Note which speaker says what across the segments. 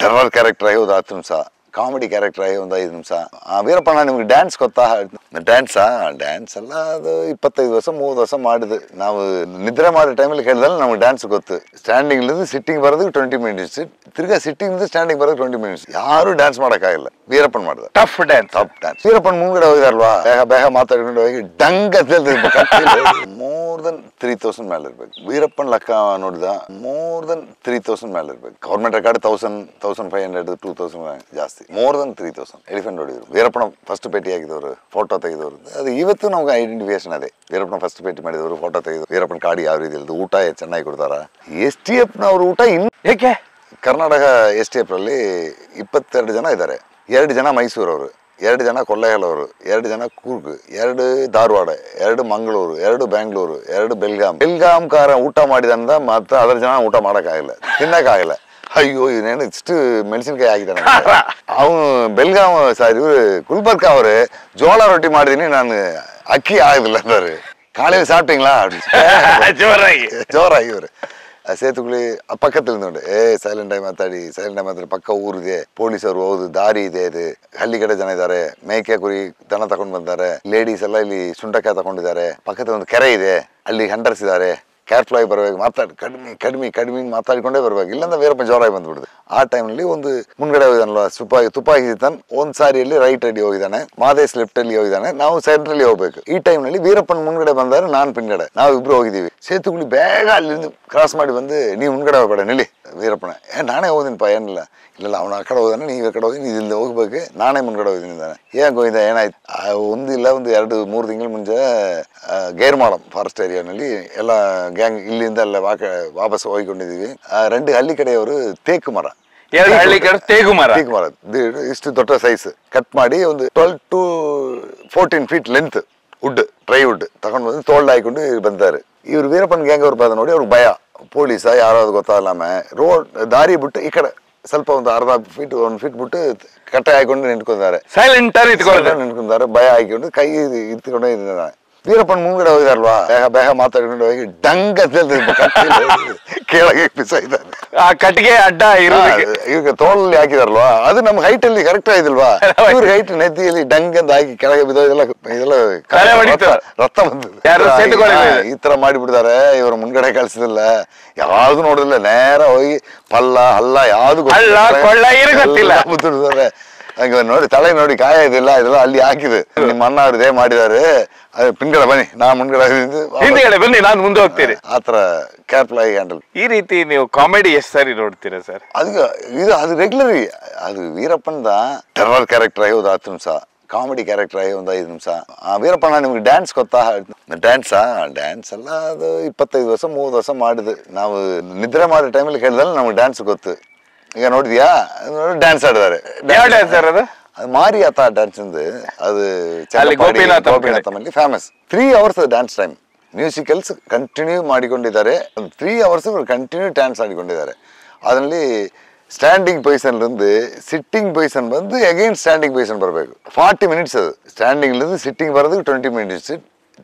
Speaker 1: Terror character ಆಗಿ ಒಂದು 10 ನಿಮಿಷ, ಕಾಮಿಡಿ ಕ್ಯಾರೆಕ್ಟರ್ ಆಗಿ ಒಂದು 5 ನಿಮಿಷ. ವೀರಪ್ಪಣ್ಣ ನಿಮ್ಗೆ ಡ್ಯಾನ್ಸ್ ಗೊತ್ತಾ? ಡ್ಯಾನ್ಸ್ ಎಲ್ಲ ಅದು 25 ವರ್ಷ 30 ವರ್ಷ ಮಾಡಿದ್ವಿ ನಾವು. ನಿದ್ರೆ ಮಾಡೋ ಟೈಮಲ್ಲಿ ಕೇಳಿದ್ರೆ ನಮ್ಗೆ ಡ್ಯಾನ್ಸ್ ಗೊತ್ತು. ಸ್ಟ್ಯಾಂಡಿಂಗ್ ಸಿಟ್ಟಿಂಗ್ ಬರೋದಕ್ಕೆ 20 ಮಿನಿಟ್ಸ್, ತಿರ್ಗಾ ಸಿಟ್ಟಿಂಗ್ ಸ್ಟ್ಯಾಂಡಿಂಗ್ ಬರೋದು 20 ಮಿನಿಟ್ಸ್. ಯಾರು ಡ್ಯಾನ್ಸ್ ಮಾಡೋಕ್ಕಾಗಿಲ್ಲ. ವೀರಪ್ಪನ್ ಮಾಡಿದ
Speaker 2: ಟಫ್ ಡ್ಯಾನ್ಸ್.
Speaker 1: ವೀರಪ್ಪನ್ ಮುಂಗಡೆ ಹೋಗಿದಾರಲ್ವಾ, ಬೇಗ ಮಾತಾಡ್ಕೊಂಡು ಹೋಗಿ ಡಂಗ್ ಮೋರ್ ದನ್ 3000 ಮೇಲೆ ಇರ್ಬೇಕು. ವೀರಪ್ಪನ್ ಲೆಕ್ಕ ನೋಡಿದ ಮೋರ್ ದನ್ 3000 ಮೇಲೆ ಇರ್ಬೇಕು. ಗೌರ್ಮೆಂಟ್ ರೆಕಾರ್ಡ್ 1500 2000 ಜಾಸ್ತಿ. ಮೋರ್ ದನ್ 3000 ಎಲಿಫೆಂಟ್ ಹೊಡಿದ್ರು. ವೀರಪ್ಪನ ಫಸ್ಟ್ ಭೇಟಿ ಆಗಿದವರು, ಫೋಟೋ ತೆಗೆದವರು. ಅದು ಇವತ್ತು ನಮ್ಗೆ ಐಡೆಂಟಿಫಿಕೇಶನ್ ಅದೇ. ವೀರಪ್ಪನ ಫಸ್ಟ್ ಭೇಟಿ ಮಾಡಿದವರು, ಫೋಟೋ ತೆಗೆದು ವೀರಪ್ಪನ ಕಾಡಿ ಯಾವ ರೀತಿ ಇಲ್ಲದು, ಊಟ ಚೆನ್ನಾಗಿ ಕೊಡ್ತಾರ. STF ನವ್ರ ಊಟ
Speaker 2: ಏಕೆ?
Speaker 1: ಕರ್ನಾಟಕ STF ಅಲ್ಲಿ 22 ಜನ ಇದ್ದಾರೆ. 2 ಜನ ಮೈಸೂರವರು, 2 ಜನ ಕೊಲ್ಲೆಹಲವರು, 2 ಜನ ಕೂರ್ಗ್, 2 ಧಾರವಾಡ, 2 ಮಂಗಳೂರು, 2 ಬೆಂಗಳೂರು, 2 ಬೆಲ್ಗಾಮ್ ಕಾರ ಊಟ ಮಾಡಿದಂದ ಮತ್ತೆ ಅದರ ಜನ ಊಟ ಮಾಡೋಕ್ಕಾಗಿಲ್ಲ, ತಿನ್ನಕ್ಕಾಗಿಲ್ಲ. ಅಯ್ಯೋ ಇವನೇನು ಇಷ್ಟು ಮೆಣಸಿನ್ಕಾಯಿ ಆಗಿದ್ದಾನೆ. ಅವನು ಬೆಲ್ಗಾಮ್ ಇವರು ಗುಲ್ಬರ್ಗ ಅವ್ರೆ ಜೋಳ ರೊಟ್ಟಿ ಮಾಡಿದೀನಿ ನಾನು, ಅಕ್ಕಿ ಆಗುದಿಲ್ಲ ಅಂತಾರೆ. ಕಾಳೆಯಲ್ಲಿ ಸಾಪ್ಟಿಂಗ್ಲಾ ಜೋರಾಗಿ ಇವ್ರೆ ಸೇತುಗುಳಿ ಪಕ್ಕದಲ್ಲಿ ನೋಡಿ ಸೈಲೆಂಟ್ ಆಗಿ ಮಾತಾಡಿ ಪಕ್ಕ ಊರಿದೆ, ಪೊಲೀಸರು ಹೌದು, ದಾರಿ ಇದೆ, ಇದು ಹಳ್ಳಿ ಕಡೆ ಜನ ಇದ್ದಾರೆ, ಮೇಕೆ ಕುರಿ ದನ ತಗೊಂಡ್ ಬಂದಿದ್ದಾರೆ, ಲೇಡೀಸ್ ಎಲ್ಲ ಇಲ್ಲಿ ಸುಂಟಕಾಯಿ ತಗೊಂಡಿದ್ದಾರೆ, ಪಕ್ಕದಲ್ಲಿ ಒಂದು ಕೆರೆ ಇದೆ, ಅಲ್ಲಿ ಹಂಡರ್ಸ್ ಇದ್ದಾರೆ, ಕೇರ್ಫುಲ್ ಆಗಿ ಬರ್ಬೇಕು, ಕಡಿಮೆ ಮಾತಾಡಿಕೊಂಡೇ ಬರ್ಬೇಕು, ಇಲ್ಲಾಂದ್ರೆ ವೀರಪ್ಪ ಜೋರಾಗಿ ಬಂದ್ಬಿಡುದು. ಆ ಟೈಮ್ನಲ್ಲಿ ಒಂದು ಮುಂದ್ಗಡೆ ಹೋಗಿದಾನಲ್ವ ತುಪಾಕಿ ತಾನು ಒಂದ್ ಸಾರಿಯಲ್ಲಿ ರೈಟ್ ಅಡಿ ಹೋಗಿದ್ದಾನೆ, ಮಾದೇಶ್ ಲೆಫ್ಟ್ ಅಲ್ಲಿ ಹೋಗಿದ್ದಾನೆ, ನಾವು ಸೆಂಟ್ರಲ್ಲಿ ಹೋಗ್ಬೇಕು. ಈ ಟೈಮ್ನಲ್ಲಿ ವೀರಪ್ಪನ್ ಮುಂದ್ಗಡೆ ಬಂದರೆ ನಾನು ಪಿನ್ಗಡೆ, ನಾವು ಇಬ್ರು ಹೋಗಿದ್ದೀವಿ. ಸೇತುಗುಳಿ ಬೇಗ ಅಲ್ಲಿಂದ ಕ್ರಾಸ್ ಮಾಡಿ ಬಂದು ನೀವು ಮುಂದ್ಗಡೆ ಹೋಗ್ಬೇಡ ನಿಲ್ಲಿ. ವೀರಪ್ಪನ ನಾನೇ ಹೋಗಿದ್ದೀನಿಪ್ಪ, ಏನಿಲ್ಲ ಇಲ್ಲ ಅವನ ಆ ಕಡೆ ಹೋದಾನೆ, ನೀವು ಈ ಕಡೆ ಹೋಗಿ ಇಲ್ಲಿಂದ ಹೋಗ್ಬೇಕು, ನಾನೇ ಮುಂದ್ಗಡೆ ಹೋಗಿದ್ದೀನಿ ಅಂತಾನೆ. ಹೋಗಿದ್ದ ಏನಾಯ್ತು, ಒಂದು 2-3 ತಿಂಗಳ ಮುಂಚೆ ಗೈರ್ಮಾಳಂ ಫಾರೆಸ್ಟ್ ಏರಿಯಾನಲ್ಲಿ ಎಲ್ಲ ಗ್ಯಾಂಗ್ ಇಲ್ಲಿಂದ ಎಲ್ಲ ವಾಪಸ್ ಹೋಗಿಕೊಂಡಿದೀವಿ. 2 ಹಳ್ಳಿ ಕಡೆಯವರು ತೇಕು ಮರ,
Speaker 2: ತೇಗು ಮರ
Speaker 1: ಇಷ್ಟು ದೊಡ್ಡ ಸೈಜ್ ಕಟ್ ಮಾಡಿ ಒಂದು 12 to 14 feet length wood, dry wood ತಗೊಂಡು ಬಂದು ತೋಳ್ದು ಹಾಕೊಂಡು ಬಂದಾರೆ. ಇವ್ರು ವೀರಪ್ಪನ್ ಗ್ಯಾಂಗ್ ಅವ್ರು ಬಂದ ನೋಡಿ ಅವ್ರಿಗೆ ಭಯ, ಪೊಲೀಸ ಯಾರಾದ್ರು ಗೊತ್ತಾಗಲ್ಲ. ರೋಡ್ ದಾರಿ ಬಿಟ್ಟು ಈ ಕಡೆ ಸ್ವಲ್ಪ ಒಂದು 1/2 feet 1 feet ಬಿಟ್ಟು ಕಟ್ಟೆ ಹಾಕೊಂಡು ನಿಂತ್ಕೊಂತಾರೆ, ಸೈಲೆಂಟ್ ನಿಂತ್ಕೊಂತಾರೆ, ಭಯ ಹಾಕೊಂಡು ಕೈ ಇತ್ಕೊಂಡೇ ಇದ್ದಾರೆ. ವೀರಪ್ಪನ್ ಮುಂಗಡೆ ಹೋಗಿದಾರಲ್ವಾ, ಬೇಗ ಮಾತಾಡ್ಕೊಂಡು ಹೋಗಿ ಡಂಗ್ ಕೆಳಗೆ ಬಿಸಾಯಿದ್ದಾರೆ.
Speaker 2: ಆ ಕಟ್ಟಿಗೆ ಅಡ್ಡ
Speaker 1: ಈಗ ತೋಳಲ್ಲಿ ಹಾಕಿದಾರಲ್ವಾ, ಅದು ನಮ್ಮ ಹೈಟ್ ಅಲ್ಲಿ ಕರೆಕ್ಟ್ ಆಗಿಲ್ವಾ, ಇವ್ರ ಹೈಟ್ ನೆತ್ತಿಯಲ್ಲಿ ಡಂಗ್ ಅಂತ ಹಾಕಿ ಕೆಳಗೆ ಬಿದ್ದೋದೆಲ್ಲ ರಕ್ತ ಬಂದಿದೆ. ಈ ತರ ಮಾಡಿಬಿಡ್ತಾರೆ. ಇವ್ರ ಮುಂಗಡೆ ಕಳ್ಸಿದಿಲ್ಲ, ಯಾವ್ದು ನೋಡಿದಿಲ್ಲ, ನೇರ ಹೋಗಿ ಪಲ್ಲ ಹಲ್ಲ ಯಾವ್ದು ಗೊತ್ತಿಲ್ಲ. ಹಂಗ ನೋಡಿ ತಲೆ ನೋಡಿ ಕಾಯ ಇದಿಲ್ಲ, ಇದೆಲ್ಲ ಅಲ್ಲಿ ಹಾಕಿದೆ. ನಿಮ್ಮ ಅಣ್ಣ ಅವ್ರು ಇದೇ ಮಾಡಿದಾರೆ, ಪಿನ್ಗಡೆ ಬನ್ನಿ, ನಾ ಮುಂದ್ಗಡೆ
Speaker 2: ಬನ್ನಿ, ನಾನು ಮುಂದೆ ಹೋಗ್ತೀನಿ.
Speaker 1: ಆತರ ಕೇರ್ಫುಲ್ ಆಗಿ ಹ್ಯಾಂಡಲ್.
Speaker 2: ಈ ರೀತಿ ನೀವು ಕಾಮಿಡಿ ಎಷ್ಟು ಸಾರಿ ನೋಡ್ತೀರಾ ಸರ್?
Speaker 1: ಅದು ರೆಗ್ಯುಲರ್. ಅದು ವೀರಪ್ಪನ್ದ ಟೆರರ್ ಕ್ಯಾರೆಕ್ಟರ್ ಆಗಿ ಒಂದು 10 ನಿಮಿಷ, ಕಾಮಿಡಿ ಕ್ಯಾರೆಕ್ಟರ್ ಆಗಿ ಒಂದು 5 ನಿಮಿಷ. ವೀರಪ್ಪಣ್ಣ ನಿಮ್ಗೆ ಡ್ಯಾನ್ಸ್ ಗೊತ್ತಾ? ಡ್ಯಾನ್ಸ್ ಎಲ್ಲ ಅದು 25 ವರ್ಷ 30 ವರ್ಷ ಮಾಡಿದ್ವಿ ನಾವು. ನಿದ್ರೆ ಮಾಡೋ ಟೈಮಲ್ಲಿ ಕೇಳಿದ್ರೆ ನಮ್ಗೆ ಡ್ಯಾನ್ಸ್ ಗೊತ್ತು. ಈಗ ನೋಡಿದ್ಯಾ, ಡ್ಯಾನ್ಸ್ ಆಡಿದಾರೆ.
Speaker 2: ಅದು
Speaker 1: ಮಾರಿ ಆತ ಡ್ಯಾನ್ಸ್ ಅದು ಗೋಪಿನಾಥಮಲ್ಲಿ famous. 3 hours dance time. Musicals continue ಮಾಡಿಕೊಂಡಿದ್ದಾರೆ. 3 hours ಕಂಟಿನ್ಯೂ ಡ್ಯಾನ್ಸ್ ಆಡಿಕೊಂಡಿದ್ದಾರೆ. ಅದರಲ್ಲಿ ಸ್ಟ್ಯಾಂಡಿಂಗ್ ಪೊಸಿಷನ್ ಸಿಟ್ಟಿಂಗ್ ಪೊಸಿಷನ್ ಬಂದು ಅಗೈನ್ ಸ್ಟ್ಯಾಂಡಿಂಗ್ ಪೊಸಿಷನ್ ಬರಬೇಕು. 40 minutes ಅದು ಸ್ಟ್ಯಾಂಡಿಂಗ್ ಸಿಟ್ಟಿಂಗ್ ಬರೋದಕ್ಕೆ 20 minutes,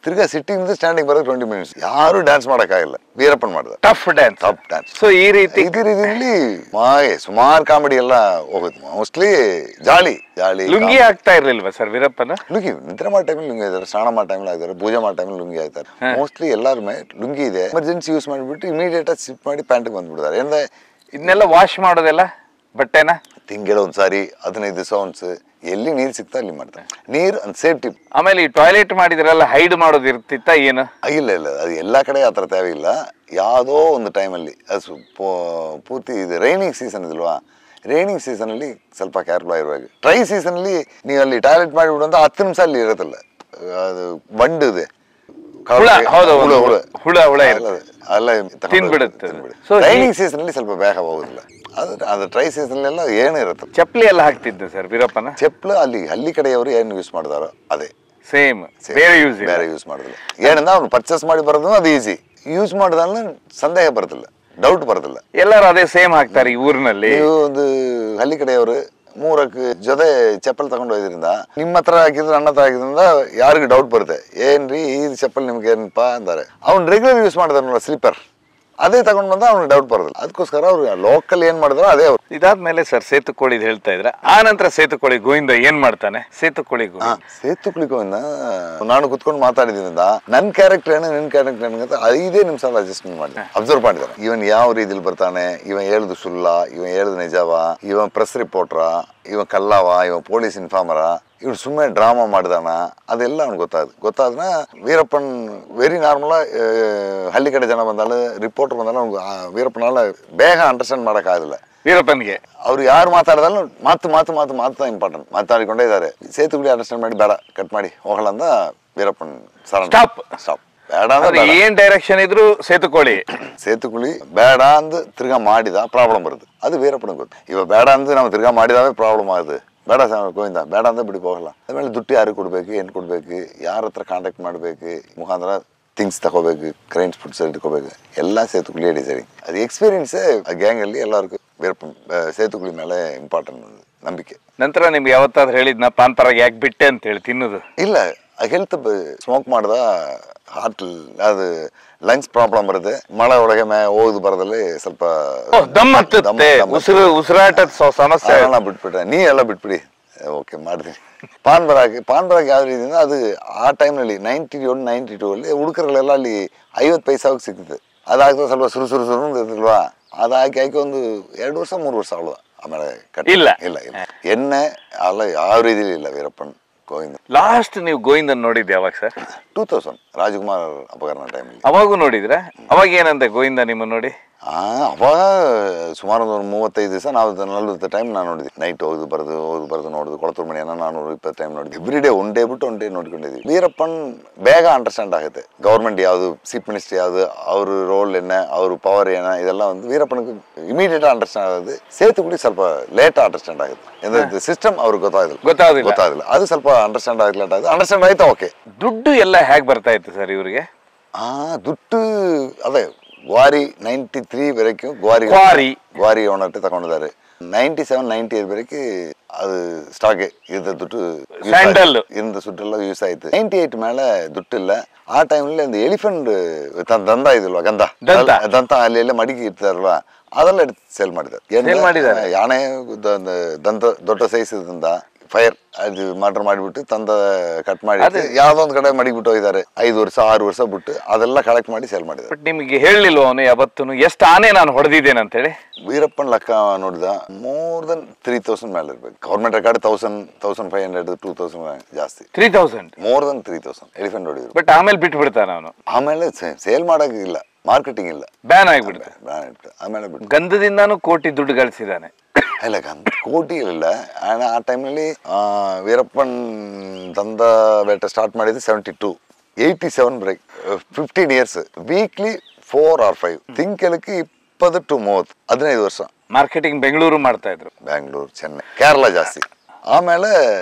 Speaker 1: ತಿರ್ಗಾ ಸಿಟ್ಟಿಂಗ್ ಸ್ಟ್ಯಾಂಡಿಂಗ್ ಬರೋದು 20 minutes. ಯಾರು ಡ್ಯಾನ್ಸ್ ಮಾಡೋಕ್ಕಾಗಿಲ್ಲ. ವೀರಪ್ಪನ್ ಮಾಡಿದ
Speaker 2: ಟಫ್ ಡ್ಯಾನ್ಸ್. ಸೊ ಈ
Speaker 1: ರೀತಿಯಲ್ಲಿ ಸುಮಾರು ಕಾಮಿಡಿ ಎಲ್ಲ ಹೋಗುತ್ತೆ. ಮೋಸ್ಟ್ಲಿ ಜಾಲಿ
Speaker 2: ಲುಂಗಿ ಆಗ್ತಾ ಇರ್ಲಿಲ್ವಾ ಸರ್ ವೀರಪ್ಪನ?
Speaker 1: ಲುಂಗಿ ನಿದ್ರೆ ಮಾಡೋ ಟೈಮಲ್ಲಿ ಲುಂಗಿ ಆಗಿದ್ದಾರೆ, ಸ್ನಾನ ಮಾಡೋ ಟೈಮಲ್ಲಿ ಆಗಿದ್ದಾರೆ, ಪೂಜೆ ಮಾಡೋ ಟೈಮಲ್ಲಿ ಲುಂಗಿ ಆಗ್ತಾರೆ. ಮೋಸ್ಟ್ಲಿ ಎಲ್ಲಾರು ಲುಂಗಿ ಇದೆ, ಎಮರ್ಜೆನ್ಸಿ ಯೂಸ್ ಮಾಡಿಬಿಟ್ಟು ಇಮಿಡಿಯೇಟ್ ಆಗಿ ಶಿಫ್ಟ್ ಮಾಡಿ ಪ್ಯಾಂಟಿಗೆ ಬಂದ್ಬಿಡ್ತಾರೆ. ಅಂದ್ರೆ
Speaker 2: ಇದನ್ನೆಲ್ಲ ವಾಶ್ ಮಾಡೋದೆಲ್ಲ ಬಟ್ಟೆನ
Speaker 1: ತಿಂಗಳ ಒಂದ್ಸಾರಿ 15 ದಿವಸ ಒಂದ್ಸ ಎಲ್ಲಿ ನೀರು ಸಿಗ್ತಾ ಅಲ್ಲಿ ಮಾಡ್ತಾರೆ. ನೀರು ಸೇಫ್ಟಿ.
Speaker 2: ಆಮೇಲೆ ಈ ಟಾಯ್ಲೆಟ್ ಮಾಡಿದ್ರೆಲ್ಲ ಹೈಡ್ ಮಾಡೋದು ಇರ್ತಿತ್ತ ಏನು?
Speaker 1: ಇಲ್ಲ ಅದು ಎಲ್ಲಾ ಕಡೆ ಆತರ ತೇವೆ ಇಲ್ಲ. ಯಾವುದೋ ಒಂದು ಟೈಮಲ್ಲಿ ಅದು ಪೂರ್ತಿ ಇದು ರೈನಿಂಗ್ ಸೀಸನ್ ಇದಿಲ್ವಾ, ರೈನಿಂಗ್ ಸೀಸನ್ ಅಲ್ಲಿ ಸ್ವಲ್ಪ ಕೇರ್ಫುಲ್ ಆಗಿರುವಾಗ. ಡ್ರೈ ಸೀಸನ್ ಅಲ್ಲಿ ನೀವು ಅಲ್ಲಿ ಟಾಯ್ಲೆಟ್ ಮಾಡಿಬಿಡು ಅಂತ 10 ನಿಮಿಷ ಅಲ್ಲಿ ಇರುತ್ತಲ್ಲ, ಅದು ಬಂಡು ಇದೆ, ರೈನಿಂಗ್ ಸೀಸನ್ ಅಲ್ಲಿ ಸ್ವಲ್ಪ ಬೇಗ ಹೋಗುದಿಲ್ಲ. ಅದು ಡ್ರೈ ಸೀಸನ್ ಎಲ್ಲ ಏನು ಇರುತ್ತೆ.
Speaker 2: ಚಪ್ಪಲಿ ಎಲ್ಲ ಹಾಕ್ತಿದ್ದೆ ಸರ್ ವೀರಪ್ಪನ?
Speaker 1: ಚಪ್ಪಲು ಅಲ್ಲಿ ಹಳ್ಳಿ ಕಡೆಯವರು ಏನು ಯೂಸ್ ಮಾಡಿದಾರೋ ಅದೇ
Speaker 2: ಸೇಮ್, ಬೇರೆ
Speaker 1: ಯೂಸ್ ಮಾಡೋದಿಲ್ಲ. ಏನಂದ್ರೆ ಅವ್ನು ಪರ್ಚೇಸ್ ಮಾಡಿ ಬರೋದು ಅದು ಈಸಿ, ಯೂಸ್ ಮಾಡಿದ್ರೆ ಸಂದೇಹ ಬರೋದಿಲ್ಲ, ಡೌಟ್ ಬರೋದಿಲ್ಲ.
Speaker 2: ಎಲ್ಲರೂ ಅದೇ ಸೇಮ್ ಹಾಕ್ತಾರೆ ಈ ಊರಿನಲ್ಲಿ.
Speaker 1: ಒಂದು ಹಳ್ಳಿ ಕಡೆಯವರು 3 ಜೊತೆ ಚಪ್ಪಲ್ ತಗೊಂಡು ಹೋದ್ರಿಂದ ನಿಮ್ಮ ಹತ್ರ ಹಾಕಿದ್ರೆ ನನ್ನ ಹತ್ರ ಹಾಕಿದ್ರಿಂದ ಯಾರಿಗೂ ಡೌಟ್ ಬರುತ್ತೆ, ಏನ್ರಿ ಈ ಚಪ್ಪಲ್ ನಿಮ್ಗೆ ಏನಪ್ಪಾ ಅಂತಾರೆ. ಅವ್ನು ರೆಗ್ಯುಲರ್ ಯೂಸ್ ಮಾಡಿದಾರಲ್ಲ ಸ್ಲೀಪರ್, ಅದೇ ತಗೊಂಡ್ ಬಂದ ಅವ್ನಿಗೆ ಡೌಟ್ ಬರೋದಿಲ್ಲ. ಅದಕ್ಕೋಸ್ಕರ ಅವ್ರು ಲೋಕಲ್ ಏನ್ ಮಾಡಿದ್ರು ಅದೇ ಅವ್ರು.
Speaker 2: ಇದಾದ್ಮೇಲೆ ಸರ್ ಸೇತುಕೋಳಿ ಹೇಳ್ತಾ ಇದ್ರ, ಆ ನಂತರ ಸೇತುಕೋಳಿ ಗೋವಿಂದ ಏನ್ ಮಾಡ್ತಾನೆ? ಸೇತುಕೋಳಿ
Speaker 1: ಗೋವಿಂದ ನಾನು ಕುತ್ಕೊಂಡು ಮಾತಾಡಿದ್ರಿಂದ ನನ್ ಕ್ಯಾರೆಕ್ಟರ್ ಏನು ನಿನ್ ಕ್ಯಾರೆಕ್ಟರ್ ಏನು ಅಂತ 5 ನಿಮಿಷ ಅಡ್ಜಸ್ಟ್ಮೆಂಟ್ ಮಾಡಿ ಅಬ್ಸರ್ವ್ ಮಾಡಿದಾರೆ. ಇವನ್ ಯಾವ ರೀತಿಲಿ ಬರ್ತಾನೆ, ಇವನ್ ಹೇಳುದು ಸುಳ್ಳ, ಇವನ್ ಹೇಳುದು ನಿಜವ, ಇವನ್ ಪ್ರೆಸ್ ರಿಪೋರ್ಟ್ರ, ಇವನ್ ಕಲ್ಲವ, ಇವನ್ ಪೊಲೀಸ್ ಇನ್ಫಾರ್ಮರ, ಇವ್ರು ಸುಮ್ಮನೆ ಡ್ರಾಮಾ ಮಾಡಿದಾನ, ಅದೆಲ್ಲ ಅವ್ನಿಗೆ ಗೊತ್ತಾದ್ನ ವೀರಪ್ಪನ್ ವೆರಿ ನಾರ್ಮಲ್. ಹಳ್ಳಿ ಕಡೆ ಜನ ಬಂದಾಳು, ರಿಪೋರ್ಟರ್ ಬಂದಾಳು, ಅವ್ನಿಗೆ ವೀರಪ್ಪನ ಬೇಗ ಅಂಡರ್ಸ್ಟ್ಯಾಂಡ್ ಮಾಡಕ್ ಆಗಿಲ್ಲ
Speaker 2: ವೀರಪ್ಪನ್ಗೆ.
Speaker 1: ಅವ್ರು ಯಾರು ಮಾತಾಡಿದಲ್ಲ ಮಾತು ಇಂಪಾರ್ಟೆಂಟ್ ಮಾತಾಡಿಕೊಂಡೇ ಇದ್ದಾರೆ. ಸೇತುಗುಳಿ ಅಂಡರ್ಸ್ಟ್ಯಾಂಡ್ ಮಾಡಿ ಬೇಡ ಕಟ್ ಮಾಡಿ ಹೋಗಲ್ಲ ಅಂದ ವೀರಪ್ಪನ್ ಸ್ಟಾಪ್ ಬೇಡ ಅಂದ್ರೆ
Speaker 2: ಏನ್ ಡೈರೆಕ್ಷನ್ ಇದ್ರು ಸೇತುಕೋಳಿ
Speaker 1: ಬೇಡ ಅಂದ್ ತಿರ್ಗಾ ಮಾಡಿದ ಪ್ರಾಬ್ಲಮ್ ಬರುತ್ತೆ. ಅದು ವೀರಪ್ಪನಿಗೆ ಗೊತ್ತು. ಇವಾಗ ಬೇಡ ಅಂದ್ ನಾವು ತಿರ್ಗಾ ಮಾಡಿದಾವೆ ಪ್ರಾಬ್ಲಮ್ ಆಗುತ್ತೆ. ಬೇಡ ಗೋವಿಂದ ಬೇಡ ಅಂತ ಬಿಡಿ ಹೋಗಲ್ಲ. ಆಮೇಲೆ ದುಡ್ಡು ಯಾರಿಗೆ ಕೊಡ್ಬೇಕು, ಏನ್ ಕೊಡ್ಬೇಕು, ಯಾರ ಹತ್ರ ಕಾಂಟ್ಯಾಕ್ಟ್ ಮಾಡ್ಬೇಕು, ಮುಖಾಂತರ ಥಿಂಗ್ಸ್ ತಗೋಬೇಕು, ಕ್ರೈನ್ಸ್ ಫುಡ್ ಸೈಡ್ ಇಟ್ಕೋಬೇಕು, ಎಲ್ಲ ಸೇತುಗುಳಿ ಡಿಸೈಡಿಂಗ್. ಅದು ಎಕ್ಸ್ಪೀರಿಯನ್ಸ್ ಗ್ಯಾಂಗ್ ಅಲ್ಲಿ ಎಲ್ಲರಿಗೂ ವೀರಪ್ಪನ್ ಸೇತುಗುಳಿ ಮೇಲೆ ಇಂಪಾರ್ಟೆಂಟ್ ನಂಬಿಕೆ.
Speaker 2: ನಂತರ ನಿಮ್ಗೆ ಯಾವತ್ತಾದ್ರೂ ಹೇಳಿದ್ನ ಪಾನ್ ಪರಾಗ ಯಾಕೆ ಬಿಟ್ಟೆ ಅಂತ ಹೇಳಿ ತಿನ್ನೋದು?
Speaker 1: ಇಲ್ಲ, ಹೆಲ್ತ್ ಸ್ಮೋಕ್ ಮಾಡ್ದ ಹಾರ್ಟ್ ಅದು ಲಂಗ್ಸ್ ಪ್ರಾಬ್ಲಮ್ ಬರುತ್ತೆ. ಮಳೆ ಒಳಗೆ ಹೋಗುದು ಬರದಲ್ಲಿ ಸ್ವಲ್ಪ
Speaker 2: ಉಸಿರಾಟದ ಸಮಸ್ಯೆ
Speaker 1: ಬಿಟ್ಬಿಟ್ರೆ ನೀ ಎಲ್ಲ ಬಿಟ್ಬಿಡಿ. ಓಕೆ ಮಾಡ್ತೀನಿ. ಪಾನ್ ಬರಾಕ್ ಯಾವ ರೀತಿಯಿಂದ ಅದು ಆ ಟೈಮ್ನಲ್ಲಿ 92 ಅಲ್ಲಿ ಹುಡುಗರಲ್ಲೆಲ್ಲ ಅಲ್ಲಿ 50 ಪೈಸಾಗಿ ಸಿಗ್ತದೆ. ಅದಾಗ್ತದೆ ಸ್ವಲ್ಪ ಸುರು ಇರ್ತಿಲ್ವಾ, ಅದಾಕಿ ಒಂದು 2 ವರ್ಷ 3 ವರ್ಷ ಅವಳು. ಆಮೇಲೆ
Speaker 2: ಇಲ್ಲ
Speaker 1: ಎಣ್ಣೆ ಅಲ್ಲ ಯಾವ ರೀತಿಲಿ ಇಲ್ಲ ವೀರಪ್ಪನ್ ಗೋವಿಂದ.
Speaker 2: ಲಾಸ್ಟ್ ನೀವು ಗೋವಿಂದನ್ ನೋಡಿದ್ದೆ ಯಾವಾಗ ಸರ್?
Speaker 1: 2000 ರಾಜಕುಮಾರ್ ಅಪಹರಣ ಟೈಮಲ್ಲಿ.
Speaker 2: ಅವಾಗೂ ನೋಡಿದ್ರ? ಅವಾಗ ಏನಂತೆ ಗೋವಿಂದ ನಿಮ್ಮ ನೋಡಿ?
Speaker 1: ಅವಾಗ ಸುಮಾರು ಒಂದು 35 ದಿವಸ ನಾವು 40 ಟೈಮ್ ನಾನು ನೋಡಿದ್ವಿ. ನೈಟ್ ಹೋಗುದು ಬರೋದು ನೋಡುದು. ಕೊಳತೂರು ಮಣಿಯನ್ನ 420 ಟೈಮ್ ನೋಡಿದ್ವಿ. ಎವ್ರಿ ಡೇ ಒನ್ ಡೇ ನೋಡ್ಕೊಂಡಿದ್ವಿ. ವೀರಪ್ಪನ್ ಬೇಗ ಅಂಡರ್ಸ್ಟ್ಯಾಂಡ್ ಆಗುತ್ತೆ. ಗೌರ್ಮೆಂಟ್ ಯಾವುದು, ಚೀಫ್ ಮಿನಿಸ್ಟರ್ ಯಾವುದು, ಅವ್ರ ರೋಲ್ ಏನ, ಅವ್ರ ಪವರ್ ಏನ, ಇದೆಲ್ಲ ಒಂದು ವೀರಪ್ಪನಿಗೆ ಇಮಿಡಿಯೇಟ್ ಅಂಡರ್ಸ್ಟ್ಯಾಂಡ್ ಆಗುತ್ತೆ. ಸೇತುಗುಳಿ ಸ್ವಲ್ಪ ಲೇಟ್ ಅಂಡರ್ಸ್ಟ್ಯಾಂಡ್ ಆಗುತ್ತೆ. ಅಂದ್ರೆ ಸಿಸ್ಟಮ್ ಅವ್ರಿಗೆ ಗೊತ್ತಾಗಿಲ್ಲ. ಅದು ಸ್ವಲ್ಪ ಅಂಡರ್ಸ್ಟ್ಯಾಂಡ್ ಆಗಿ ಲೇಟ್ ಆಗುತ್ತೆ. ಅಂಡರ್ಸ್ಟ್ಯಾಂಡ್ ಆಯ್ತಾ ಓಕೆ.
Speaker 2: ದುಡ್ಡು ಎಲ್ಲ ಹೇಗೆ ಬರ್ತಾ ಇತ್ತು ಸರ್ ಇವರಿಗೆ?
Speaker 1: ದುಡ್ಡು ಅದೇ ಗ್ವಾರಿ 93 ವರೆக்கும் ಗ್ವಾರಿ ಓನರ್ ತಗೊಂಡಿದ್ದಾರೆ. 97, 98 ವರೆக்கும் அது ஸ்டாக் இருந்த துட்டு இருந்த சுட்டெல்லாம் யூஸ் ஆயிடுது. 98 மேல துட்டு இல்ல. ಆ ಟೈಮ್ನಲ್ಲಿ ಒಂದು ಎಲಿಫೆಂಟ್ ದಂತ ಇದಿಲ್ವಾ, ದಂತ ಅಲ್ಲಿ ಮಡಿಕೆ ಇರ್ತಾರಲ್ವಾ, ಅದೆಲ್ಲ எடுத்து ಸೇಲ್ ಮಾಡಿದ್ದಾರೆ. ಯಾನೆ ದಂತ ದೊಡ್ಡ ಸೈಜ್ ದಂತ ಫೈರ್ ಅದು ಮರ್ಡರ್ ಮಾಡಿಬಿಟ್ಟು ತಂದ ಕಟ್ ಮಾಡಿ ಯಾವ್ದೋ ಒಂದು ಕಡೆ ಮಡಿಬಿಟ್ಟು ಹೋಗಿದ್ದಾರೆ. 5 ವರ್ಷ 6 ವರ್ಷ ಬಿಟ್ಟು ಅದೆಲ್ಲ ಕಲೆಕ್ಟ್ ಮಾಡಿ ಸೇಲ್ ಮಾಡಿದ್ದಾರೆ.
Speaker 2: ಬಟ್ ನಿಮಗೆ ಹೇಳಿಲ್ವ ಅವನು ಯಾವತ್ತೂ ಎಷ್ಟು ಆನೆ ನಾನು ಹೊಡೆದಿದ್ದೇನೆ ಅಂತ ಹೇಳಿ?
Speaker 1: ವೀರಪ್ಪನ್ ಲೆಕ್ಕ ನೋಡಿದ ಮೋರ್ ದನ್ 3000 ಮೇಲೆ ಇರ್ಬೇಕು. ಗೌರ್ಮೆಂಟ್ ರೆಕಾರ್ಡ್ 1500 2000 ಜಾಸ್ತಿ.
Speaker 2: 3000
Speaker 1: ಮೋರ್ ದನ್ 3000 ಎಲಿಫೆಂಟ್ ಹೊಡಿದ್ರು.
Speaker 2: ಬಟ್ ಆಮೇಲೆ ಬಿಟ್ಟು ಬಿಡ್ತಾನೆ ಅವನು.
Speaker 1: ಆಮೇಲೆ ಸೇಲ್ ಮಾಡಕ್ಕಿಲ್ಲ, ಮಾರ್ಕೆಟಿಂಗ್ ಇಲ್ಲ,
Speaker 2: ಬ್ಯಾನ್ ಆಗಿಬಿಡ್ತಾರೆ.
Speaker 1: ಆಮೇಲೆ ಬಿಟ್ಟು
Speaker 2: ಗಂಧದಿಂದಾನು ಕೋಟಿ ದುಡ್ಡು ಗಳಿಸಿದಾನೆ.
Speaker 1: ಇಲ್ಲ, ಕೋಟಿ ಇಲ್ಲ. ಆ ಟೈಮ್ನಲ್ಲಿ ವೀರಪ್ಪನ್ ದಂದ ಬೇಟೆ ಸ್ಟಾರ್ಟ್ ಮಾಡಿದ್ದು 72, 87 ಬ್ರೇಕ್ 15 ಇಯರ್ಸ್. ವೀಕ್ಲಿ 4 or 5 ತಿಂಗಳಿಗೆ 20 to 30 15 ವರ್ಷ
Speaker 2: ಮಾರ್ಕೆಟಿಂಗ್ ಬೆಂಗಳೂರು ಮಾಡ್ತಾ ಇದ್ರು.
Speaker 1: ಬೆಂಗಳೂರು, ಚೆನ್ನೈ, ಕೇರಳ ಜಾಸ್ತಿ. ಆಮೇಲೆ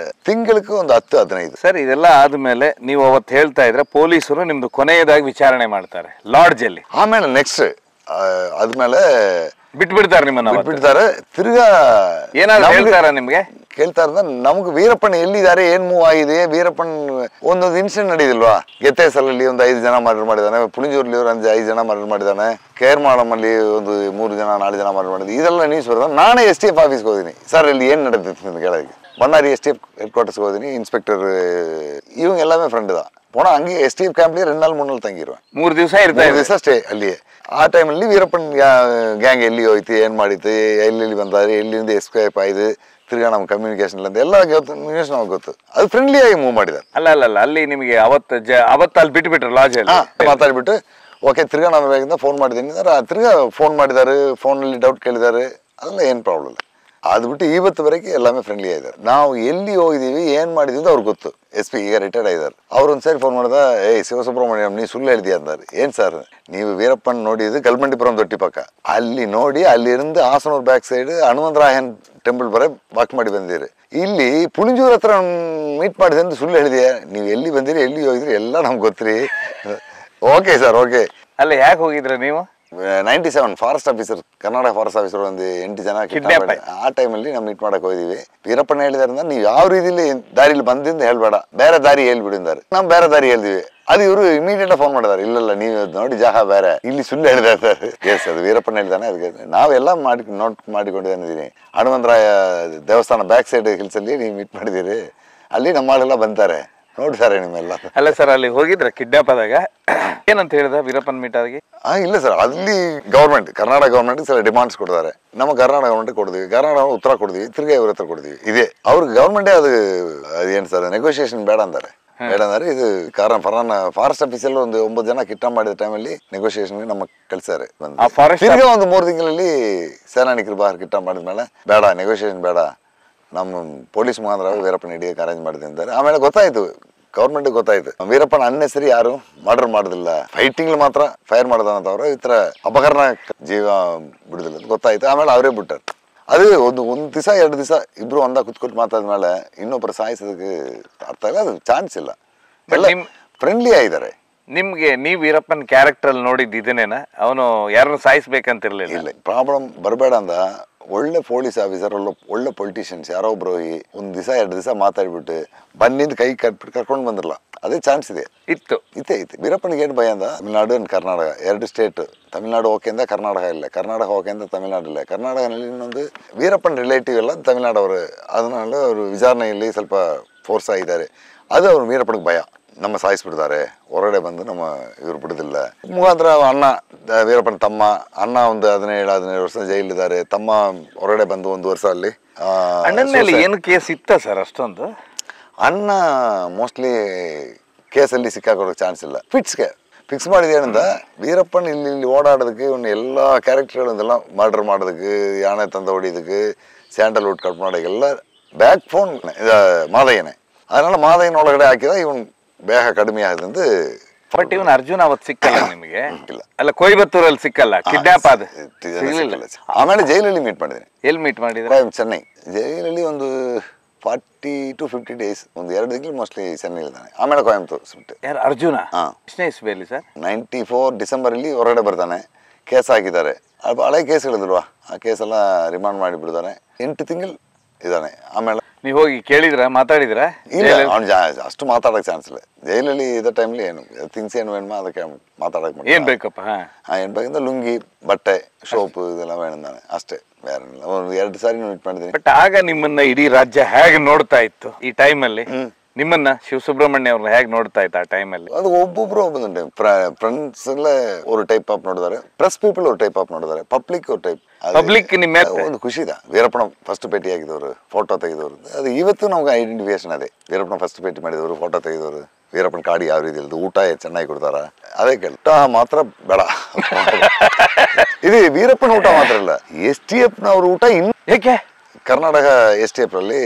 Speaker 1: ತಿಂಗಳಿಗೆ ಒಂದು 10-15.
Speaker 2: ಸರ್, ಇದೆಲ್ಲ ಆದ್ಮೇಲೆ ನೀವು ಅವತ್ತು ಹೇಳ್ತಾ ಇದ್ರೆ ಪೊಲೀಸರು ನಿಮ್ದು ಕೊನೆಯದಾಗಿ ವಿಚಾರಣೆ ಮಾಡ್ತಾರೆ ಲಾಡ್ಜ್ ಅಲ್ಲಿ.
Speaker 1: ಆಮೇಲೆ ನೆಕ್ಸ್ಟ್ ಆದ್ಮೇಲೆ
Speaker 2: ಬಿಟ್ಬಿಡ್ತಾರೆ ನಿಮ್ಮನ್ನ.
Speaker 1: ಬಿಟ್ಬಿಡ್ತಾರೆ. ತಿರ್ಗಾ
Speaker 2: ಏನಾದ್ರು ಹೇಳ್ತಾರ ನಿಮ್ಗೆ?
Speaker 1: ಕೇಳ್ತಾ ಇರೋದ ನಮ್ಗೆ ವೀರಪ್ಪನ್ ಎಲ್ಲಿದ್ದಾರೆ, ಏನ್ ಮೂವ್ ಆಗಿದೆ, ವೀರಪ್ಪನ್ ಒಂದೊಂದು ಇನ್ಸಿಡೆಂಟ್ ನಡೀದಿಲ್ವಾ? ಗೆತ್ತೇಸಲಲ್ಲಿ ಒಂದು 5 ಜನ ಮರ್ಡರ್ ಮಾಡಿದಾನೆ, ಪುಳಿಂಜೂರ್ಲಿ ಒಂದು 5 ಜನ ಮರ್ಡರ್ ಮಾಡಿದಾನೆ, ಕೇರ್ಮಾಳಮಲ್ಲಿ ಒಂದು 3 ಜನ 4 ಜನ ಮರ್ಡರ್ ಮಾಡಿದ್ವಿ. ಇದೆಲ್ಲ ನ್ಯೂಸ್ ಬರೋದ. ನಾನೇ STF ಆಫೀಸ್ಗೆ ಹೋದಿನಿ. ಸರ್ ಇಲ್ಲಿ ಏನ್ ನಡೆದಿತ್ತು ಅಂತ ಕೇಳೋದಕ್ಕೆ. ಬಳ್ಳಾರಿ STF ಹೆಡ್ ಕ್ವಾರ್ಟರ್ಸ್ಗೆ ಹೋದಿನಿ. ಇನ್ಸ್ಪೆಕ್ಟರ್ ಇವಂಗ ಎಲ್ಲಾமே ಫ್ರೆಂಡ್ தான். போனா அங்கே STF கேம்ப்லயே 2 நாள் 3 நாள் தங்கிடுவேன்.
Speaker 2: 3 ದಿವಸ ಇರ್ತಾ
Speaker 1: 3 ದಿವಸ ಸ್ಟೇ ಅಲ್ಲಿಯೇ. ಆ ಟೈಮಲ್ಲಿ ವೀರಪ್ಪನ್ ಗ್ಯಾಂಗ್ ಎಲ್ಲಿ ಹೋಯ್ತು, ಏನ್ ಮಾಡಿತ್ತು, ಎಲ್ಲಿ ಬಂದಾರೆ, ಎಲ್ಲಿಂದ ಎಸ್ಕೇಪ್ ಆಯ್ತು, ತಿರ್ಗಾ ನಮ್ಮ ಕಮ್ಯುನಿಕೇಶನ್ ಅಂತ ಎಲ್ಲ ನ್ಯೂಸ್ ನಮಗೆ ಗೊತ್ತು. ಅದು ಫ್ರೆಂಡ್ಲಿ ಆಗಿ ಮೂವ್ ಮಾಡಿದ್ದಾರೆ.
Speaker 2: ಅಲ್ಲ ಅಲ್ಲಿ ನಿಮಗೆ ಅವತ್ತು ಅಲ್ಲಿ ಬಿಟ್ಬಿಟ್ರು ಲಾಜ್ ಅಲ್ಲಿ
Speaker 1: ಮಾತಾಡ್ಬಿಟ್ಟು ಓಕೆ ತಿರ್ಗಾ ನಮ್ಮ ಬೇಗಿಂದ ಫೋನ್ ಮಾಡಿದ್ದೀನಿ. ತಿರ್ಗಾ ಫೋನ್ ಮಾಡಿದ್ದಾರೆ, ಫೋನಲ್ಲಿ ಡೌಟ್ ಕೇಳಿದ್ದಾರೆ, ಅದೆಲ್ಲ ಏನು ಪ್ರಾಬ್ಲಮ್ ಇಲ್ಲ. ಅದು ಬಿಟ್ಟು ಇವತ್ತುವರೆಗೆ ಎಲ್ಲಾமே ಫ್ರೆಂಡ್ಲಿ ಆಗಿದ್ದಾರೆ. ನಾವು ಎಲ್ಲಿ ಹೋಗಿದ್ದೀವಿ, ಏನ್ ಮಾಡಿದ್ವಿ ಅಂತ ಅವ್ರಿಗೆ ಗೊತ್ತು. SP ಈಗ ರಿಟೈರ್ಡ್ ಆಗಿದ್ದಾರೆ. ಅವ್ರು ಒಂದ್ಸರಿ ಫೋನ್ ಮಾಡಿದ, ಶಿವಸುಬ್ರಹ್ಮಣ್ಯಂ ನೀ ಸುಳ್ಳು ಹೇಳ್ತೀಯ ಅಂತಾರೆ. ಏನ್ ಸರ್, ನೀವು ವೀರಪ್ಪನ್ ನೋಡಿದ್ದು ಕಲ್ಮಂಡಿಪುರಂ ದೊಟ್ಟಿ ಪಕ್ಕ, ಅಲ್ಲಿ ನೋಡಿ ಅಲ್ಲಿருந்து ಹಾಸನೂರ್ ಬ್ಯಾಕ್ ಸೈಡ್ ಹನುಮಂತರಾಯನ್ ಟೆಂಪಲ್ ಬರ ವಾಕ್ ಮಾಡಿ ಬಂದಿರಿ. ಇಲ್ಲಿ ಪುಳಿಂಜೂರ್ ಹತ್ರ ಮೀಟ್ ಮಾಡಿದೆ ಅಂತ ಸುಳ್ಳು ಹೇಳಿದೆಯಾ? ನೀವು ಎಲ್ಲಿ ಬಂದಿರಿ, ಎಲ್ಲಿ ಹೋಗಿದ್ರಿ ಎಲ್ಲ ನಮ್ಗೆ ಗೊತ್ತಿರಿ. Okay sir, okay.
Speaker 2: ಅಲ್ಲ ಯಾಕೆ ಹೋಗಿದ್ರ ನೀವು?
Speaker 1: 97 forest officer, Karnataka forest officer ಒಂದು 8 ಜನ ಆ ಟೈಮಲ್ಲಿ ನಾವು ಮೀಟ್ ಮಾಡಕ್ ಹೋಗಿದ್ವಿ. ವೀರಪ್ಪನ ಹೇಳಿದಾರಿಂದ ನೀವು ಯಾವ ರೀತಿಲಿ ದಾರಿಲಿ ಬಂದಿಂದ ಹೇಳ್ಬೇಡ, ಬೇರೆ ದಾರಿ ಹೇಳ್ಬಿಡಿ ಅಂದಾರೆ. ನಾವು ಬೇರೆ ದಾರಿ ಹೇಳ್ದಿವಿ. ಅದು ಇವರು ಇಮಿಡಿಯೇಟ್ ಫೋನ್ ಮಾಡಿದಾರೆ, ಇಲ್ಲ ನೀವು ನೋಡಿ ಜಾಗ ಬೇರೆ, ಇಲ್ಲಿ ಸುಳ್ಳು ಹೇಳಿದಾರೆ. ಎಸ್, ಅದು ವೀರಪ್ಪನ್ ಹೇಳಿದಾನೆ. ಅದಕ್ಕೆ ನಾವೆಲ್ಲ ನೋಟ್ ಮಾಡಿಕೊಂಡಿದ್ದೀನಿ. ಹನುಮಂತರಾಯ ದೇವಸ್ಥಾನ ಬ್ಯಾಕ್ ಸೈಡ್ ಹಿಲ್ಸ್ ಅಲ್ಲಿ ನೀವು ಮೀಟ್ ಮಾಡಿದಿರಿ, ಅಲ್ಲಿ ನಮ್ಮ ಆಳೆಲ್ಲ ಬಂತಾರೆ ನೋಡ್ತಾರೆ ನಿಮ್ಮೆಲ್ಲ.
Speaker 2: ಅಲ್ಲ ಸರ್, ಅಲ್ಲಿ ಹೋಗಿದ್ರ ಕಿಡ್ನಾಪ್ ಆದಾಗ ಏನಂತ ಹೇಳಿದ ವೀರಪ್ಪನ್ ಮೀಟ್ ಆಗಿ?
Speaker 1: ಇಲ್ಲ ಸರ್, ಅಲ್ಲಿ government, Karnataka government sir demands ಕೊಡ್ತಾರೆ. ನಮ್ಮ ಕರ್ನಾಟಕ ಗೌರ್ಮೆಂಟ್ ಕೊಡ್ತೀವಿ, ಕರ್ನಾಟಕ ಉತ್ತರ ಕೊಡ್ತೀವಿ, ತಿರ್ಗಾ ಇವ್ರ ಹತ್ರ ಕೊಡ್ತೀವಿ. ಇದೆ ಅವ್ರಿಗೆ ಗೌರ್ಮೆಂಟೇ ಅದೇನು ಸರ್ ನೆಗೋಷಿಯೇಷನ್ ಬೇಡ ಅಂತಾರೆ. ಬೇಡಂದ್ರೆ ಇದು ಫಾರೆಸ್ಟ್ ಆಫೀಸಲ್ಲಿ ಒಂದು 9 ಜನ ಕಿಡ್ನಾಪ್ ಮಾಡಿದ ಟೈಮಲ್ಲಿ ನೆಗೋಷಿಯೇಷನ್ಗೆ ನಮಗೆ ಕಳ್ಸಾರೆ. ತಿರ್ಗಾ ಒಂದು 3 ತಿಂಗಳಲ್ಲಿ ಸೇನಾನಿಕರು ಬಾರ್ ಕಿಡ್ನಾಪ್ ಮಾಡಿದ್ಮೇಲೆ ಬೇಡ ನೆಗೋಷಿಯೇಷನ್ ಬೇಡ, ನಮ್ಮ ಪೊಲೀಸ್ ಮುಖಾಂತರ ವೀರಪ್ಪನ ಹಿಡಿಯೋಕೆ ಅರೇಂಜ್ ಮಾಡಿದೆ ಅಂತಾರೆ. ಆಮೇಲೆ ಗೊತ್ತಾಯ್ತು, ಗೌರ್ಮೆಂಟ್ ಗೊತ್ತಾಯ್ತು ವೀರಪ್ಪನ ಅನ್ನೆಸರಿ ಯಾರು ಮರ್ಡರ್ ಮಾಡೋದಿಲ್ಲ, ಫೈಟಿಂಗ್ ಮಾತ್ರ ಫೈರ್ ಮಾಡೋದಂತವ್ರು, ಈ ಥರ ಅಪಕರಣ ಜೀವ ಬಿಡುದಿಲ್ಲ ಅಂತ ಗೊತ್ತಾಯ್ತು. ಆಮೇಲೆ ಅವರೇ ಬಿಟ್ಟಾರೆ. ಅದು ಒಂದು ದಿವಸ 2 ದಿವಸ ಇಬ್ರು ಒಂದಾಗ ಕುತ್ಕೊಟ್ಟು ಮಾತಾದ್ಮೇಲೆ ಇನ್ನೊಬ್ಬರು ಸಾಯಿಸೋದಕ್ಕೆ ಅರ್ಥ ಇಲ್ಲ, ಅದು ಚಾನ್ಸ್ ಇಲ್ಲ. ಎಲ್ಲ ಫ್ರೆಂಡ್ಲಿ ಆಗಿದ್ದಾರೆ.
Speaker 2: ನಿಮ್ಗೆ ನೀವು ವೀರಪ್ಪನ್ ಕ್ಯಾರೆಕ್ಟರ್ ಅಲ್ಲಿ ನೋಡಿದ್ದು ಇದನ್ನೇನ? ಅವನು ಯಾರನ್ನು ಸಾಯಿಸ್ಬೇಕಂತಿರ್ಲಿಲ್ಲ?
Speaker 1: ಇಲ್ಲ, ಪ್ರಾಬ್ಲಮ್ ಬರಬೇಡ ಅಂದ ಒಳ್ಳೆ ಪೊಲೀಸ್ ಆಫೀಸರ್, ಒಳ್ಳೆ ಪೊಲಿಟಿಷಿಯನ್ಸ್ ಯಾರೋ ಒಬ್ರು ಒಂದು ದಿವಸ 2 ದಿವಸ ಮಾತಾಡ್ಬಿಟ್ಟು ಬಂದಿಂದ ಕೈ ಕಟ್ಬಿಟ್ಟು ಕರ್ಕೊಂಡು ಬಂದಿರಲ್ಲ, ಅದೇ ಚಾನ್ಸ್ ಇದೆ. ಇತ್ತು. ವೀರಪ್ಪನಿಗೆ ಏನು ಭಯ ಅಂದ, Tamil Nadu and Karnataka 2 state. Tamil Nadu okay ಅಂದ, ಕರ್ನಾಟಕ ಇಲ್ಲ. ಕರ್ನಾಟಕ ಓಕೆ ಅಂದ, ತಮಿಳ್ನಾಡು ಇಲ್ಲ. ಕರ್ನಾಟಕದಲ್ಲಿ ಇನ್ನೊಂದು ವೀರಪ್ಪನ ರಿಲೇಟಿವ್ ಎಲ್ಲ ತಮಿಳ್ನಾಡು ಅವರು, ಅದನ್ನೆಲ್ಲ ಅವರು ವಿಚಾರಣೆಯಲ್ಲಿ ಸ್ವಲ್ಪ ಫೋರ್ಸ್ ಆಗಿದ್ದಾರೆ. ಅದು ಅವ್ರು ವೀರಪ್ಪನಿಗೆ ಭಯ, ನಮ್ಮ ಸಾಯಿಸ್ಬಿಡ್ತಾರೆ, ಹೊರಗಡೆ ಬಂದು ನಮ್ಮ ಇವ್ರು ಬಿಡುದಿಲ್ಲ. ಮುಖಾಂತರ ಅಣ್ಣ ವೀರಪ್ಪನ ತಮ್ಮ ಅಣ್ಣ ಒಂದು 17 ವರ್ಷ ಜೈಲಿದ್ದಾರೆ. ತಮ್ಮ ಹೊರಗಡೆ ಬಂದು 1 ವರ್ಷ ಅಲ್ಲಿ.
Speaker 2: ಅಣ್ಣನ ಮೇಲೆ ಏನು ಕೇಸ್ ಇತ್ತ ಸರ್ ಅಷ್ಟೊಂದು?
Speaker 1: ಅಣ್ಣ ಮೋಸ್ಟ್ಲಿ ಕೇಸಲ್ಲಿ ಸಿಕ್ಕಾಕೊಳ್ಳೋಕೆ ಚಾನ್ಸ್ ಇಲ್ಲ. ಫಿಕ್ಸ್ ಮಾಡಿದ ಏನಂದ, ವೀರಪ್ಪನ್ ಇಲ್ಲಿ ಓಡಾಡೋದಕ್ಕೆ ಇವನು ಎಲ್ಲ ಕ್ಯಾರೆಕ್ಟರ್ಗಳನ್ನೆಲ್ಲ ಮರ್ಡರ್ ಮಾಡೋದಕ್ಕೆ, ಯಾಣೆ ತಂದ ಹೊಡಿಯೋದಕ್ಕೆ, ಸ್ಯಾಂಡಲ್ವುಡ್ ಕಟ್ ಮಾಡೋಕ್ಕೆಲ್ಲ ಬ್ಯಾಕ್ ಫೋನ್ ಮಾದಯ್ಯನೇ. ಅದನ್ನೆಲ್ಲ ಮಾದಯ್ಯನ ಒಳಗಡೆ ಹಾಕಿದ ಇವನು ಬೇಗ ಕಡಿಮೆ ಆದಂದು.
Speaker 2: ಬಟ್ ಇವನು ಅರ್ಜುನ್ ಅವತ್ತು ಸಿಕ್ಕಲ್ಲ ನಿಮಗೆ? ಅಲ್ಲ, ಕೊಯಮತ್ತೂರಲ್ಲಿ ಸಿಕ್ಕಲ್ಲ, ಕಿಡ್ನಾಪ್ ಆದ.
Speaker 1: ಆಮೇಲೆ ಜೈಲಲ್ಲಿ ಮೀಟ್ ಮಾಡಿದ್ದೀನಿ.
Speaker 2: ಎಲ್ಲಿ ಮೀಟ್ ಮಾಡಿದ್ರೆ?
Speaker 1: ಚೆನ್ನೈ ಜೈಲಲ್ಲಿ ಒಂದು 40 to 50 days, ಒಂದು 2 ತಿಂಗಳು ಮೋಸ್ಟ್ಲಿ ಚೆನ್ನೈ ಇದ್ದಾನೆ. ಆಮೇಲೆ ಕೊಯಮತ್ತೂರು ಸುಟ್ಟು.
Speaker 2: ಯಾರು ಅರ್ಜುನ? ಎಷ್ಟನೇ ಇಸ್ವಿಯಲ್ಲಿ ಸರ್?
Speaker 1: 94 ಡಿಸೆಂಬರಲ್ಲಿ ಹೊರಗಡೆ ಬರ್ತಾನೆ. ಕೇಸ್ ಹಾಕಿದ್ದಾರೆ, ಹಳೆ ಕೇಸ್ಗಳಿದ್ಲ್ವಾ, ಆ ಕೇಸೆಲ್ಲ ರಿಮಾಂಡ್ ಮಾಡಿ ಬಿಡ್ತಾನೆ. 8 ತಿಂಗಳು ಇದ್ದಾನೆ. ಆಮೇಲೆ
Speaker 2: ನೀವು ಹೋಗಿ ಕೇಳಿದ್ರ, ಮಾತಾಡಿದ್ರ?
Speaker 1: ಇಲ್ಲ, ಅವ್ನು ಅಷ್ಟು ಮಾತಾಡೋಕೆ ಚಾನ್ಸ್ ಇಲ್ಲ. ಜೈಲಲ್ಲಿ ಇದ್ದ ಟೈಮ್ಲಿ ಏನು ಥಿಂಗ್ಸ್ ಏನು ವೇಣಮ ಅದಕ್ಕೆ ಮಾತಾಡೋಕೆ
Speaker 2: ಏನು ಬೇಕಪ್ಪ?
Speaker 1: ಏನು ಬೇಕಂದ್ರೆ ಲುಂಗಿ, ಬಟ್ಟೆ, ಸೋಪು ಇದೆಲ್ಲ ವೇಣಂದಾನೆ ಅಷ್ಟೇ, ಬೇರೆ ಒಂದು 2 ಸಾರಿ ಮೀಟ್ ಮಾಡಿದ್ದೀನಿ.
Speaker 2: ಬಟ್ ಆಗ ನಿಮ್ಮನ್ನ ಇಡೀ ರಾಜ್ಯ ಹೇಗೆ ನೋಡ್ತಾ ಇತ್ತು ಈ ಟೈಮಲ್ಲಿ? ನಿಮ್ಮನ್ನ ಶಿವಸುಬ್ರಹ್ಮಣ್ಯ ಅವ್ರನ್ನ ಹೇಗೆ ನೋಡ್ತಾ ಇತ್ತು ಆ ಟೈಮಲ್ಲಿ?
Speaker 1: ಅದು ಒಬ್ಬೊಬ್ರು ಒಂದೊಂದು ಫ್ರೆಂಡ್ಸ್ ಎಲ್ಲ ஒரு ಟೈಪ್ ಆಫ್ ನೋಡಿದಾರೆ, ಪ್ರೆಸ್ ಪೀಪಲ್ ஒரு ಟೈಪ್ ಆಫ್ ನೋಡಿದಾರೆ, ಪಬ್ಲಿಕ್ ஒரு ಟೈಪ್.
Speaker 2: ಪಬ್ಲಿಕ್ ನಿಮ್ಮ
Speaker 1: ಒಂದು ಖುಷಿ ಇದೆ. ವೀರಪ್ಪನ ಫಸ್ಟ್ ಭೇಟಿ ಆಗಿದವರು, ಫೋಟೋ ತೆಗೆದವರು, ಅದು ಇವತ್ತು ನಮ್ಗೆ ಐಡೆಂಟಿಫಿಕೇಶನ್ ಅದೇ. ವೀರಪ್ಪನ ಫಸ್ಟ್ ಭೇಟಿ ಮಾಡಿದವರು, ಫೋಟೋ ತೆಗೆದವರು, ವೀರಪ್ಪನ ಕಾಡಿ ಯಾವ ರೀತಿ ಇಲ್ಲದು, ಊಟ ಚೆನ್ನಾಗಿ ಕೊಡ್ತಾರ, ಅದೇ ಊಟ ಮಾತ್ರ ಬೇಡ. ಇದು ವೀರಪ್ಪನ ಊಟ ಮಾತ್ರ ಇಲ್ಲ, STF ನವ್ರ ಊಟ ಇನ್ನು.
Speaker 2: ಏಕೆ?
Speaker 1: ಕರ್ನಾಟಕ STF ಅಲ್ಲಿ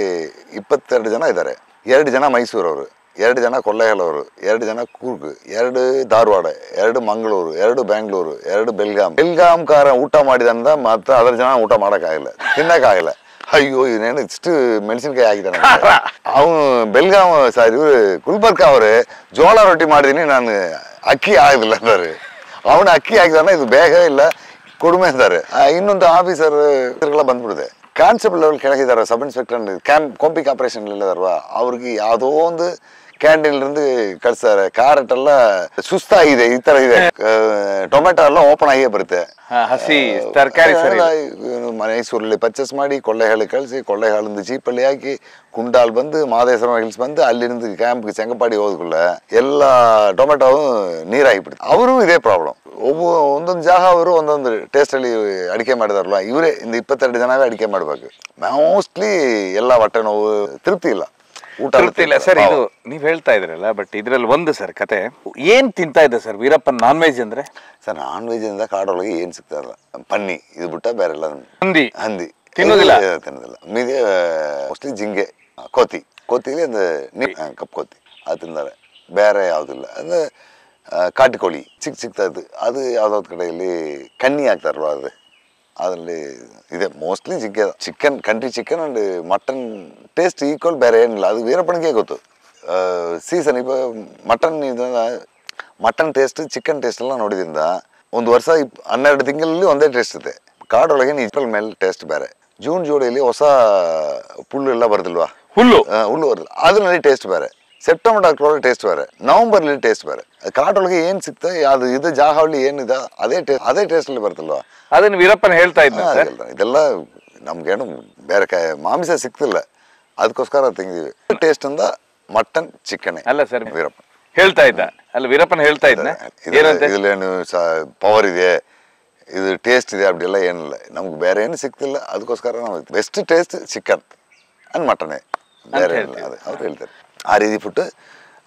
Speaker 1: 22 ಜನ ಇದ್ದಾರೆ. 2 ಜನ ಮೈಸೂರವರು, 2 ಜನ ಕೊಳ್ಳೇಗಾಲವರು, 2 ಜನ ಕೂರ್ಗ್, 2 ಧಾರವಾಡ, 2 ಮಂಗಳೂರು, 2 ಬೆಂಗಳೂರು, 2 ಬೆಲ್ಗಾಂ ಕಾರ ಊಟ ಮಾಡಿದಂದ ಮಾತ್ರ ಅದರ ಜನ ಊಟ ಮಾಡೋಕ್ಕಾಗಿಲ್ಲ, ತಿನ್ನಕ್ಕಾಗಿಲ್ಲ. ಅಯ್ಯೋ ಇವನೇನು ಇಷ್ಟು ಮೆಣಸಿನ್ಕಾಯಿ ಆಗಿದ್ದಾನೆ. ಅವನು ಬೆಲ್ಗಾಂ ಇವರು ಗುಲ್ಬರ್ಗ ಅವ್ರೆ ಜೋಳ ರೊಟ್ಟಿ ಮಾಡಿದೀನಿ ನಾನು, ಅಕ್ಕಿ ಆಗುದಿಲ್ಲ ಅಂತಾರೆ. ಅವನು ಅಕ್ಕಿ ಆಗಿದಾನೆ, ಇದು ಬೇಗ ಇಲ್ಲ ಕೊಡುಮೆ ಅಂತಾರೆ. ಇನ್ನೊಂದು ಆಫೀಸರ್ ಬಂದ್ಬಿಡಿದೆ. ಕಾನ್ಸ್ಟೇಬಲ್ ಲೆವೆಲ್ ಕೆಳಗಿದ್ದಾರೆ, ಸಬ್ ಇನ್ಸ್ಪೆಕ್ಟರ್ ಕಾಂಪಿಕ್ ಆಪರೇಷನ್ ಇಲ್ಲದಾರವಾ, ಅವ್ರಿಗೆ ಯಾವುದೋ ಒಂದು ಕ್ಯಾಂಟೀನ್ ಇருந்து ಕಳ್ಸ್ತಾರೆ. ಕ್ಯಾರೆಟ್ ಎಲ್ಲ ಸುಸ್ತಾಗಿದೆ, ಈ ತರ ಇದೆ, ಟೊಮೆಟೊ ಎಲ್ಲ ಓಪನ್ ಆಗೇ ಬರುತ್ತೆ,
Speaker 2: ಹಸಿ ತರಕಾರಿ.
Speaker 1: ಮೈಸೂರಲ್ಲಿ ಪರ್ಚೇಸ್ ಮಾಡಿ ಕೊಳ್ಳೇಗಾಲ ಕಳಿಸಿ, ಕೊಳ್ಳೇಗಾಲದಿಂದ ಜೀಪಲ್ಲಿ ಹಾಕಿ ಕುಂಡಾಲ್ ಬಂದು ಮಾದೇಶ್ವರ ಹಿಲ್ಸ್ ಬಂದು ಅಲ್ಲಿಂದ ಕ್ಯಾಂಪ್ ಚೆಂಗಪಾಡಿ ಹೋದ್ಕುள்ள ಎಲ್ಲ ಟೊಮೆಟೊ ನೀರಾಗಿಬಿಡ್ತು. ಅವರು ಇದೇ ಪ್ರಾಬ್ಲಮ್. ಒಂದೊಂದು ಜಾಗ ಅವರು ಒಂದೊಂದು ಟೇಸ್ಟಲ್ಲಿ ಅಡಿಕೆ ಮಾಡಿದಾರಲ್ವ, ಇವರೇ ಇಂದ 22 ಜನವೇ ಅಡಿಕೆ ಮಾಡ್ಬೇಕು. ಮೋಸ್ಟ್ಲಿ ಎಲ್ಲ ಹೊಟ್ಟೆ ನೋವು, ತೃಪ್ತಿ ಇಲ್ಲ, ಊಟ
Speaker 2: ಇಲ್ಲ ಸರ್. ಇದು ನೀವ್ ಹೇಳ್ತಾ ಇದ್ರಲ್ಲ, ಬಟ್ ಇದ್ರಲ್ಲಿ ಒಂದು ಸರ್ ಕತೆ ಏನ್ ತಿಂತಾ ಇದೆ ಸರ್ ವೀರಪ್ಪನ್? ನಾನ್ ವೆಜ್ ಅಂದ್ರೆ
Speaker 1: ಸರ್, ನಾನ್ ವೆಜ್ ಇಂದ ಕಾಡೊಳಗೆ ಏನ್ ಸಿಗ್ತಾರಲ್ಲ, ಪನ್ನಿ ಇದು ಬಿಟ್ಟ ಬೇರೆ ಎಲ್ಲ ಹಂದಿ
Speaker 2: ತಿನ್ನೋದಿಲ್ಲ.
Speaker 1: ಮೀದೆ ಮೋಸ್ಟ್ಲಿ ಜಿಂಗೆ, ಕೋತಿಲಿ ಒಂದು ಕಪ್ ಕೋತಿ ಅದು ತಿಂತಾರೆ, ಬೇರೆ ಯಾವುದಿಲ್ಲ. ಅಂದ್ರೆ ಕಾಟಿಕೋಳಿ ಸಿಗ್ತಾ ಇತ್ತು, ಅದು ಯಾವ್ದಾವ್ದು ಕಡೆಯಲ್ಲಿ ಕಣ್ಣಿ ಹಾಕ್ತಾರಲ್ವ, ಅದು ಅದರಲ್ಲಿ ಇದೆ mostly chicken country chicken and mutton taste equal ಬೇರೆ ಏನಿಲ್ಲ. ಅದು ವೀರಪ್ಪನಿಗೆ ಗೊತ್ತು. ಸೀಸನ್ ಈಗ ಮಟನ್ ಟೇಸ್ಟ್, ಚಿಕನ್ ಟೇಸ್ಟ್ ಎಲ್ಲ ನೋಡಿದ್ರಿಂದ 1 ವರ್ಷ 12 ತಿಂಗಳಲ್ಲಿ ಒಂದೇ ಟೇಸ್ಟ್ ಇದೆ. ಕಾಡೊಳಗೆ ಈಕ್ವಲ್ ಮೇಲೆ ಟೇಸ್ಟ್ ಬೇರೆ. ಜೂನ್ ಜುಲೈಲಿ ಹೊಸ ಹುಲ್ಲು ಎಲ್ಲ ಬರ್ದಿಲ್ವಾ, ಹುಲ್ಲು ಬರ್ದಿಲ್ಲ, ಅದ್ರಲ್ಲಿ ಟೇಸ್ಟ್ ಬೇರೆ. ಸೆಪ್ಟೆಂಬರ್ ಅಕ್ಟೋಬರ್ ಟೇಸ್ಟ್ ಬೇರೆ, ನವಂಬರ್ಲಿ ಟೇಸ್ಟ್ ಬೇರೆ. ಕಾಟೊಳಗೆ ಏನ್ ಸಿಗ್ತದೆ ಅದು ಇದು ಜಾಹವಳಿ ಏನಿದೆ ಅದೇ ಟೇಸ್ಟ್ ಅಲ್ಲಿ ಬರ್ತಲ್ವಾ.
Speaker 2: ಅದನ್ನ ವೀರಪ್ಪನ್ ಹೇಳ್ತಾ ಇದ್ದ
Speaker 1: ಇದೆಲ್ಲ ನಮ್ಗೇನು ಬೇರೆ ಮಾಂಸ ಸಿಕ್ತಿಲ್ಲ, ಅದಕ್ಕೋಸ್ಕರ ತೆಗೆದಿವಿ. ಟೇಸ್ಟ್ ಅಂದ ಮಟನ್ ಚಿಕನ್
Speaker 2: ಅಲ್ಲ ಸರ್,
Speaker 1: ವೀರಪ್ಪ
Speaker 2: ಹೇಳ್ತಾ ಇದ್ದ ಅಲ್ಲ, ವೀರಪ್ಪನ್ ಹೇಳ್ತಾ ಇದ್ದ
Speaker 1: ಇದ್ರಲ್ಲೇನು ಪವರ್ ಇದೆ, ಇದು ಟೇಸ್ಟ್ ಇದೆ, ಅಪ್ಡಿಲ್ಲ ಏನಿಲ್ಲ. ನಮ್ಗೆ ಬೇರೆ ಏನು ಸಿಕ್ತಿಲ್ಲ, ಅದಕ್ಕೋಸ್ಕರ ನಾವು ಬೆಸ್ಟ್ ಟೇಸ್ಟ್ ಚಿಕನ್ ಅಂಡ್ ಮಟನೇ, ಬೇರೆ ಏನಿಲ್ಲ. ಅದು ಅವ್ರು ಹೇಳ್ತಾರೆ. ಆ ರೀತಿ ಬಿಟ್ಟು